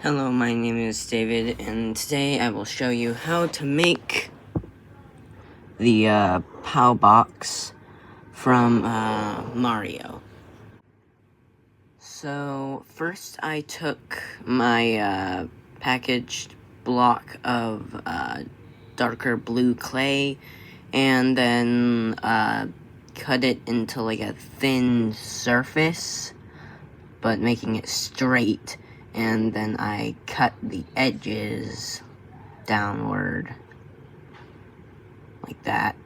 Hello, my name is David, and today I will show you how to make the POW box from Mario. So, first I took my packaged block of darker blue clay, and then cut it into like a thin surface, but making it straight. And then I cut the edges downward, like that.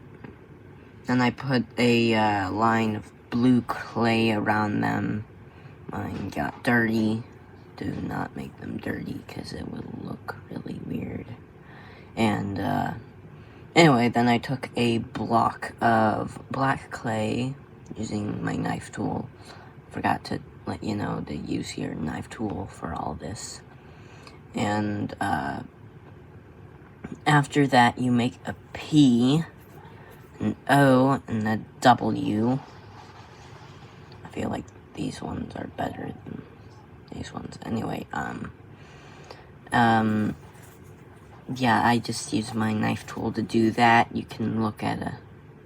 Then I put a line of blue clay around them. Mine got dirty. Do not make them dirty, because it will look really weird. And, anyway, then I took a block of black clay using my knife tool. Forgot to let you know to use your knife tool for all this. And after that, you make a P, an O, and a W. I feel like these ones are better than these ones. Anyway, yeah, I just use my knife tool to do that. You can look at a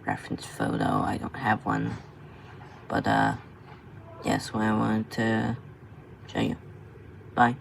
reference photo. I don't have one, but yes, what I wanted to show you. Bye.